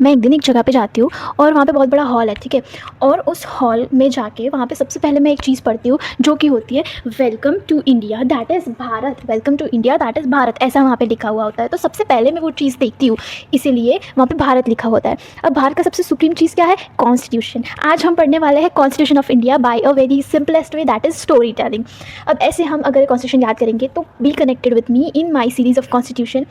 मैं एक दिन एक जगह पे जाती हूँ और वहाँ पे बहुत बड़ा हॉल है, ठीक है। और उस हॉल में जाके वहाँ पे सबसे पहले मैं एक चीज़ पढ़ती हूँ जो कि होती है welcome to India that is Bharat, welcome to India that is Bharat, ऐसा वहाँ पे लिखा हुआ होता है। तो सबसे पहले मैं वो चीज़ देखती हूँ, इसीलिए वहाँ पे भारत लिखा होता है। अब भारत का सबसे सुप्रीम चीज़ क्या है? कॉन्स्टिट्यूशन। आज हम पढ़ने वाले हैं constitution of India by a very simplest way that is story telling. अब ऐसे हम अगर कॉन्स्टिट्यूशन याद करेंगे तो be connected with me in my series of constitution.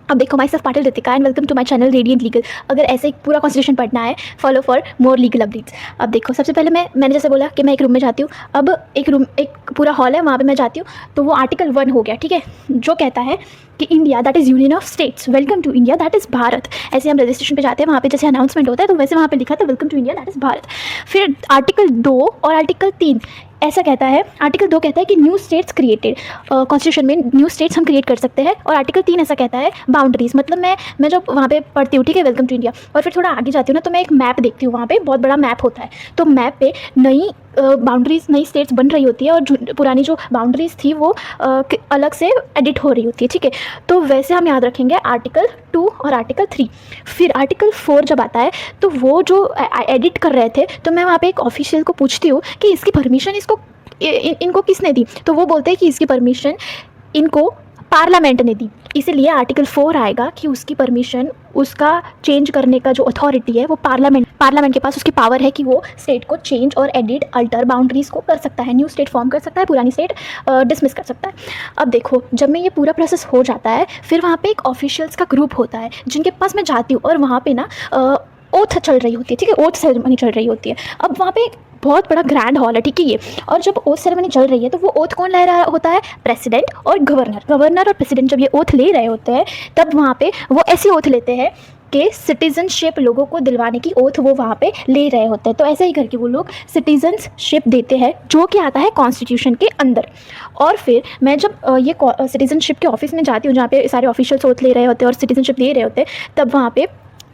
अब देखो, myself Patil Ritika and welcome to my channel Radiant Legal. अगर ऐसे एक पूरा कॉन्स्टिट्यूशन पढ़ना है, follow for more legal updates. अब देखो, सबसे पहले मैंने जैसे बोला कि मैं एक रूम में जाती हूँ। अब एक पूरा हॉल है, वहाँ पे मैं जाती हूँ तो वो आर्टिकल 1 हो गया, ठीक है, जो कहता है कि India that is union of states, welcome to India that is Bharat. ऐसे हम रजिस्ट्रेशन पे जाते हैं, वहाँ पे जैसे अनाउंसमेंट होता है तो वैसे वहाँ पे लिखा था welcome to India that is Bharat. फिर आर्टिकल 2 और आर्टिकल 3 ऐसा कहता है, आर्टिकल 2 कहता है कि न्यू स्टेट्स क्रिएटेड, कॉन्स्टिट्यूशन में न्यू स्टेट्स हम क्रिएट कर सकते हैं। और आर्टिकल 3 ऐसा कहता है बाउंड्रीज, मतलब मैं जब वहाँ पे पढ़ती हूँ, ठीक है, वेलकम टू इंडिया, और फिर थोड़ा आगे जाती हूँ ना तो मैं एक मैप देखती हूँ, वहाँ पे बहुत बड़ा मैप होता है। तो मैप पे नई बाउंड्रीज, नई स्टेट्स बन रही होती है और पुरानी जो बाउंड्रीज थी वो अलग से एडिट हो रही होती है, ठीक है। तो वैसे हम याद रखेंगे आर्टिकल 2 और आर्टिकल 3। फिर आर्टिकल 4 जब आता है तो वो जो एडिट कर रहे थे तो मैं वहाँ पे एक ऑफिशियल को पूछती हूँ कि इसकी परमिशन इनको किसने दी। तो वो बोलते हैं कि इसकी परमिशन इनको पार्लियामेंट ने दी। इसीलिए आर्टिकल 4 आएगा कि उसकी परमिशन, उसका चेंज करने का जो अथॉरिटी है वो पार्लियामेंट के पास उसकी पावर है कि वो स्टेट को चेंज और एडिट, अल्टर बाउंड्रीज को कर सकता है, न्यू स्टेट फॉर्म कर सकता है, पुरानी स्टेट डिसमिस कर सकता है। अब देखो, जब मैं ये पूरा प्रोसेस हो जाता है फिर वहाँ पे एक ऑफिशियल्स का ग्रुप होता है जिनके पास मैं जाती हूँ और वहाँ पे ना ओथ चल रही होती है, ठीक है, ओथ सेरेमनी चल रही होती है। अब वहाँ पे बहुत बड़ा ग्रैंड हॉल है, ठीक है ये। और जब ओथ सेरेमनी चल रही है तो वो ओथ कौन ले रहा होता है? प्रेसिडेंट और गवर्नर और प्रेसिडेंट जब ये ओथ ले रहे होते हैं तब वहाँ पे वो ऐसी ओथ लेते हैं कि सिटीजनशिप लोगों को दिलवाने की ओथ वो वहाँ पे ले रहे होते हैं। तो ऐसे ही करके वो लोग सिटीजनशिप देते हैं जो कि आता है कॉन्स्टिट्यूशन के अंदर। और फिर मैं जब ये सिटीजनशिप के ऑफिस में जाती हूँ जहाँ पे सारे ऑफिशियल्स ओथ ले रहे होते हैं और सिटीजनशिप दे रहे होते हैं, तब वहाँ पे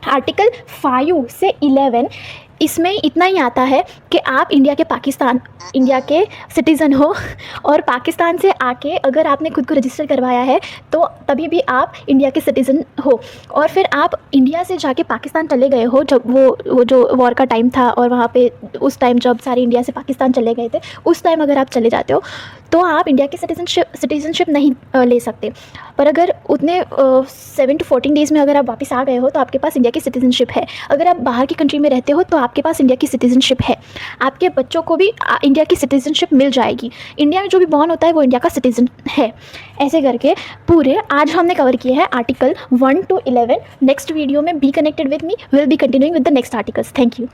आर्टिकल 5 से 11 इसमें इतना ही आता है कि आप इंडिया के सिटीज़न हो और पाकिस्तान से आके अगर आपने खुद को रजिस्टर करवाया है तो तभी भी आप इंडिया के सिटीज़न हो। और फिर आप इंडिया से जाके पाकिस्तान चले गए हो जब वो जो वॉर का टाइम था और वहाँ पे उस टाइम जब सारे इंडिया से पाकिस्तान चले गए थे, उस टाइम अगर आप चले जाते हो तो आप इंडिया की सिटीजनशिप नहीं ले सकते। पर अगर उतने 7 to 14 डेज़ में अगर आप वापस आ गए हो तो आपके पास इंडिया की सिटीजनशिप है। अगर आप बाहर की कंट्री में रहते हो तो आपके पास इंडिया की सिटीजनशिप है। आपके बच्चों को भी इंडिया की सिटीजनशिप मिल जाएगी। इंडिया में जो भी बॉर्न होता है वो इंडिया का सिटीजन है। ऐसे करके पूरे आज हमने कवर किए हैं आर्टिकल 1 to 11। नेक्स्ट वीडियो में be connected with me will be continuing with the next articles. Thank you.